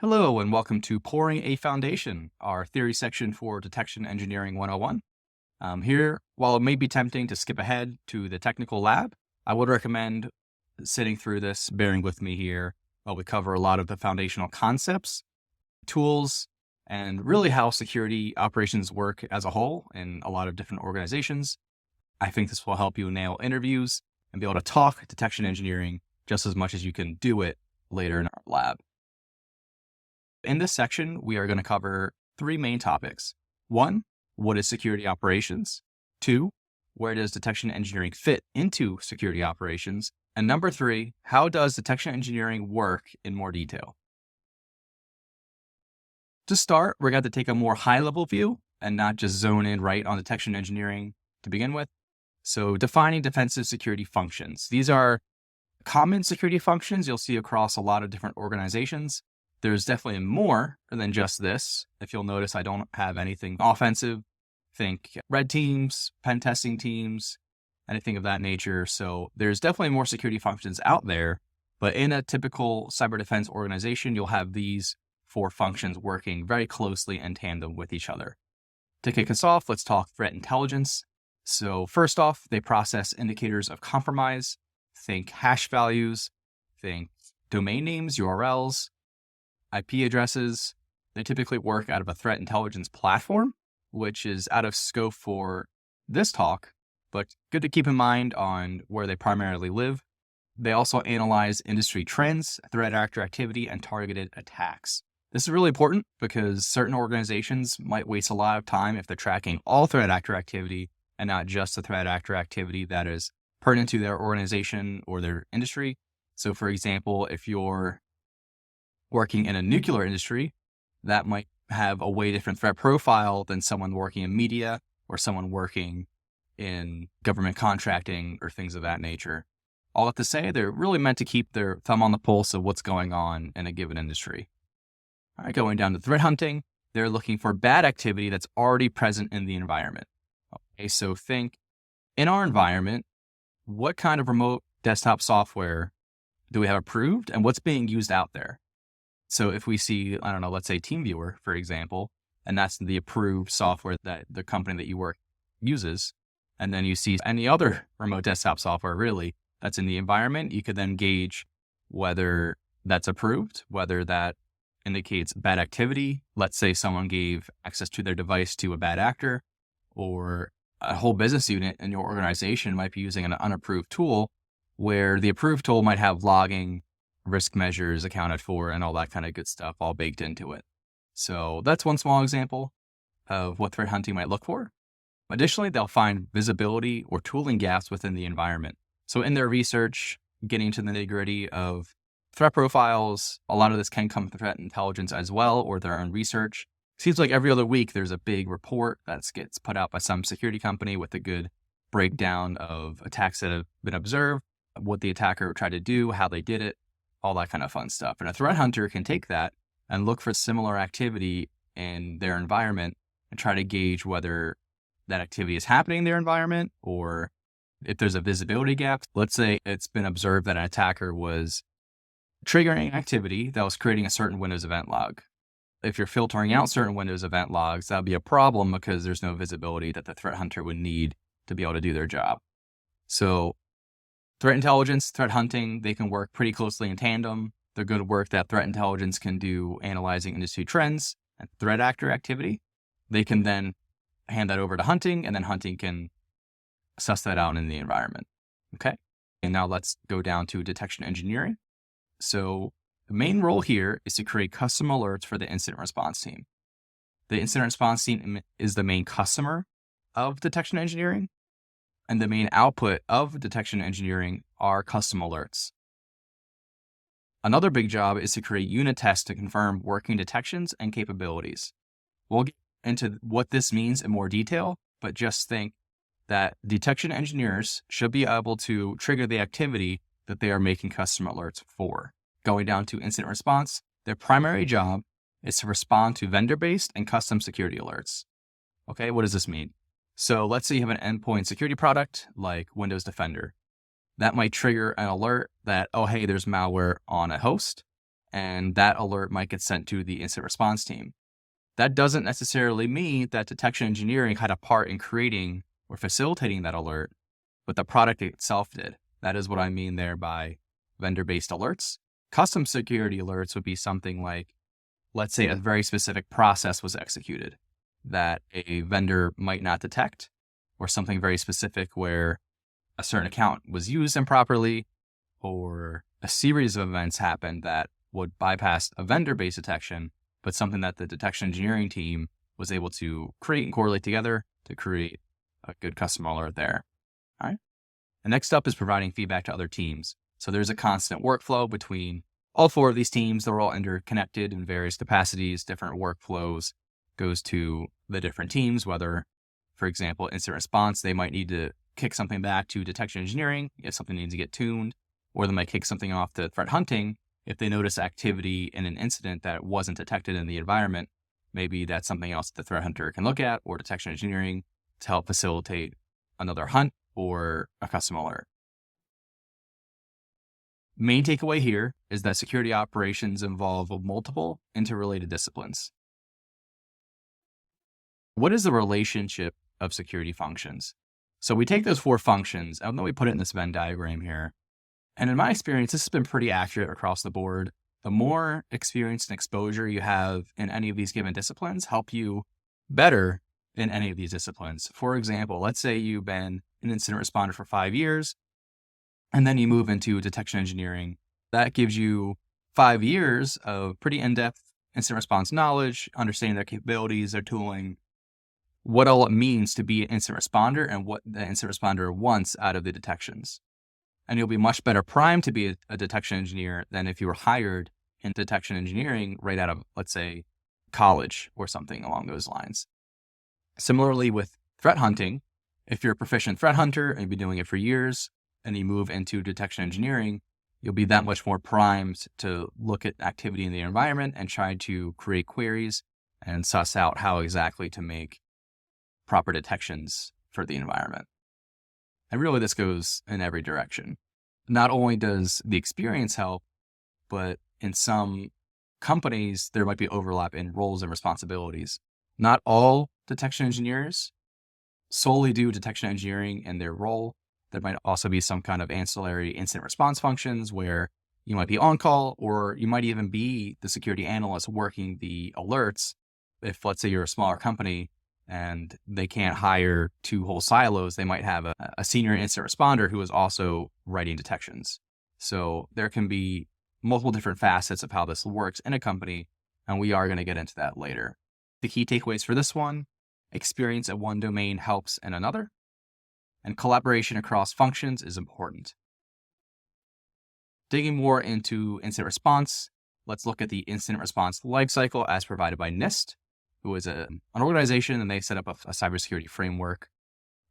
Hello, and welcome to Pouring a Foundation, our theory section for Detection Engineering 101. Here, while it may be tempting to skip ahead to the technical lab, I would recommend sitting through this, bearing with me here, while we cover a lot of the foundational concepts, tools, and really how security operations work as a whole in a lot of different organizations. I think this will help you nail interviews and be able to talk detection engineering just as much as you can do it later in our lab. In this section, we are going to cover three main topics. One, what is security operations? Two, where does detection engineering fit into security operations? And number three, how does detection engineering work in more detail? To start, we're going to take a more high-level view and not just zone in right on detection engineering to begin with. So defining defensive security functions. These are common security functions you'll see across a lot of different organizations. There's definitely more than just this. If you'll notice, I don't have anything offensive. Think red teams, pen testing teams, anything of that nature. So there's definitely more security functions out there. But in a typical cyber defense organization, you'll have these four functions working very closely in tandem with each other. To kick us off, let's talk threat intelligence. So first off, they process indicators of compromise. Think hash values, think domain names, URLs, IP addresses. They typically work out of a threat intelligence platform, which is out of scope for this talk, but good to keep in mind on where they primarily live. They also analyze industry trends, threat actor activity, and targeted attacks. This is really important because certain organizations might waste a lot of time if they're tracking all threat actor activity and not just the threat actor activity that is pertinent to their organization or their industry. So for example, if you're working in a nuclear industry, that might have a way different threat profile than someone working in media or someone working in government contracting or things of that nature. All that to say, they're really meant to keep their thumb on the pulse of what's going on in a given industry. All right, going down to threat hunting, they're looking for bad activity that's already present in the environment. Okay, so think in our environment, what kind of remote desktop software do we have approved and what's being used out there? So if we see, I don't know, let's say TeamViewer, for example, and that's the approved software that the company that you work uses, and then you see any other remote desktop software really that's in the environment, you could then gauge whether that's approved, whether that indicates bad activity. Let's say someone gave access to their device to a bad actor, or a whole business unit in your organization might be using an unapproved tool where the approved tool might have logging, risk measures accounted for, and all that kind of good stuff all baked into it. So that's one small example of what threat hunting might look for. Additionally, they'll find visibility or tooling gaps within the environment. So in their research, getting to the nitty-gritty of threat profiles, a lot of this can come from threat intelligence as well, or their own research. Seems like every other week there's a big report that gets put out by some security company with a good breakdown of attacks that have been observed, what the attacker tried to do, how they did it, all that kind of fun stuff. And a threat hunter can take that and look for similar activity in their environment and try to gauge whether that activity is happening in their environment or if there's a visibility gap. Let's say it's been observed that an attacker was triggering activity that was creating a certain Windows event log. If you're filtering out certain Windows event logs, that'll be a problem because there's no visibility that the threat hunter would need to be able to do their job. So threat intelligence, threat hunting, they can work pretty closely in tandem. The good work that threat intelligence can do analyzing industry trends and threat actor activity, they can then hand that over to hunting, and then hunting can suss that out in the environment. Okay. And now let's go down to detection engineering. So the main role here is to create custom alerts for the incident response team. The incident response team is the main customer of detection engineering, and the main output of detection engineering are custom alerts. Another big job is to create unit tests to confirm working detections and capabilities. We'll get into what this means in more detail, but just think that detection engineers should be able to trigger the activity that they are making custom alerts for. Going down to incident response, their primary job is to respond to vendor-based and custom security alerts. Okay, what does this mean? So let's say you have an endpoint security product like Windows Defender. That might trigger an alert that, oh, hey, there's malware on a host. and that alert might get sent to the incident response team. That doesn't necessarily mean that detection engineering had a part in creating or facilitating that alert, but the product itself did. That is what I mean there by vendor-based alerts. Custom security alerts would be something like, let's say a very specific process was executed that a vendor might not detect, or something very specific where a certain account was used improperly, or a series of events happened that would bypass a vendor-based detection, but something that the detection engineering team was able to create and correlate together to create a good customer alert there. All right. The next up is providing feedback to other teams. So there's a constant workflow between all 4 of these teams. They're all interconnected in various capacities, different workflows goes to the different teams, whether, for example, incident response, they might need to kick something back to detection engineering if something needs to get tuned, or they might kick something off to threat hunting if they notice activity in an incident that wasn't detected in the environment. Maybe that's something else the threat hunter can look at, or detection engineering to help facilitate another hunt or a custom alert. Main takeaway here is that security operations involve multiple interrelated disciplines. What is the relationship of security functions? So we take those 4 functions and then we put it in this Venn diagram here. And in my experience, this has been pretty accurate across the board. The more experience and exposure you have in any of these given disciplines help you better in any of these disciplines. For example, let's say you've been an incident responder for 5 years, and then you move into detection engineering. That gives you 5 years of pretty in-depth incident response knowledge, understanding their capabilities, their tooling, what all it means to be an incident responder and what the incident responder wants out of the detections. And you'll be much better primed to be a detection engineer than if you were hired in detection engineering right out of, let's say, college or something along those lines. Similarly with threat hunting, if you're a proficient threat hunter and you've been doing it for years and you move into detection engineering, you'll be that much more primed to look at activity in the environment and try to create queries and suss out how exactly to make proper detections for the environment. And really, this goes in every direction. Not only does the experience help, but in some companies, there might be overlap in roles and responsibilities. Not all detection engineers solely do detection engineering in their role. There might also be some kind of ancillary incident response functions where you might be on call, or you might even be the security analyst working the alerts. If, let's say, you're a smaller company and they can't hire 2 whole silos, they might have a senior incident responder who is also writing detections. So there can be multiple different facets of how this works in a company, and we are going to get into that later. The key takeaways for this one: experience in one domain helps in another, and collaboration across functions is important. Digging more into incident response, let's look at the incident response lifecycle as provided by NIST, who is an organization, and they set up a cybersecurity framework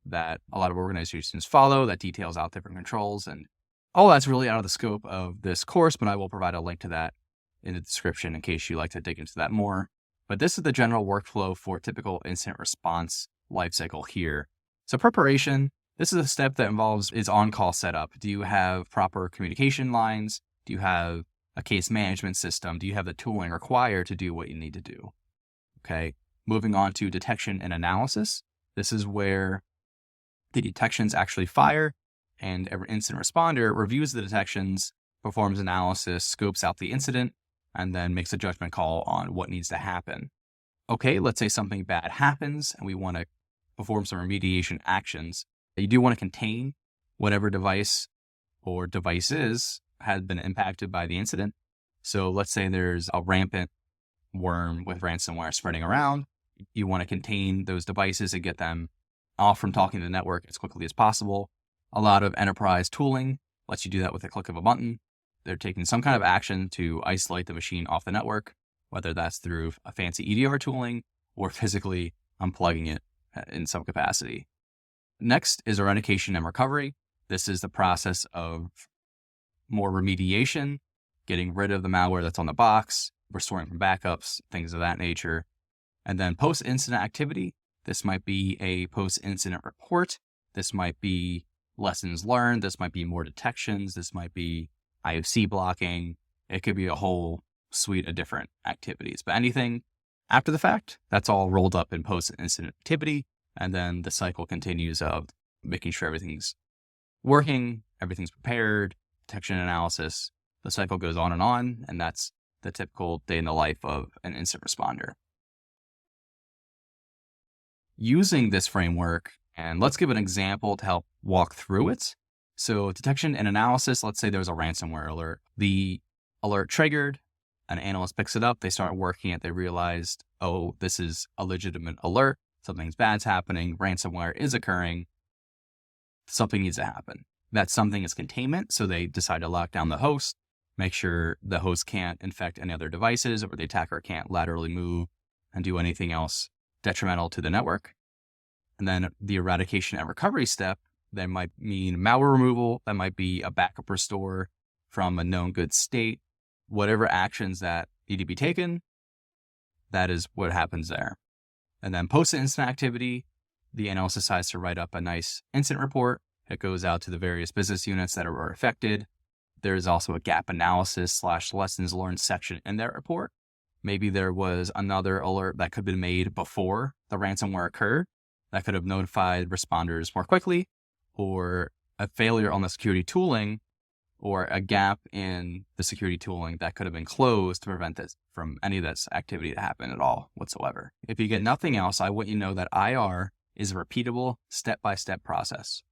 that a lot of organizations follow that details out different controls. And all that's really out of the scope of this course, but I will provide a link to that in the description in case you'd like to dig into that more. But this is the general workflow for typical incident response lifecycle here. So preparation, this is a step that involves is on-call setup. Do you have proper communication lines? Do you have a case management system? Do you have the tooling required to do what you need to do? Okay, moving on to detection and analysis. This is where the detections actually fire, and every incident responder reviews the detections, performs analysis, scopes out the incident, and then makes a judgment call on what needs to happen. Okay, let's say something bad happens and we want to perform some remediation actions. You do want to contain whatever device or devices had been impacted by the incident. So let's say there's a rampant worm with ransomware spreading around. You want to contain those devices and get them off from talking to the network as quickly as possible. A lot of enterprise tooling lets you do that with a click of a button. They're taking some kind of action to isolate the machine off the network, whether that's through a fancy EDR tooling or physically unplugging it in some capacity. Next is authentication and recovery. This is the process of more remediation, getting rid of the malware that's on the box, restoring from backups, things of that nature. And then post-incident activity. This might be a post-incident report. This might be lessons learned. This might be more detections. This might be IOC blocking. It could be a whole suite of different activities. But anything after the fact, that's all rolled up in post-incident activity. And then the cycle continues of making sure everything's working, everything's prepared, detection analysis. The cycle goes on, and that's the typical day in the life of an incident responder. Using this framework, and let's give an example to help walk through it. So detection and analysis, let's say there's a ransomware alert. The alert triggered, an analyst picks it up, they start working it, they realized, oh, this is a legitimate alert, something's bad's happening, ransomware is occurring, something needs to happen. That something is containment, so they decide to lock down the host, make sure the host can't infect any other devices, or the attacker can't laterally move and do anything else detrimental to the network. And then the eradication and recovery step, that might mean malware removal, that might be a backup restore from a known good state. Whatever actions that need to be taken, that is what happens there. And then post-incident activity, the analyst decides to write up a nice incident report. It goes out to the various business units that were affected. There's also a gap analysis / lessons learned section in that report. Maybe there was another alert that could have been made before the ransomware occurred that could have notified responders more quickly, or a failure on the security tooling, or a gap in the security tooling that could have been closed to prevent this from any of this activity to happen at all whatsoever. If you get nothing else, I want you to know that IR is a repeatable step-by-step process.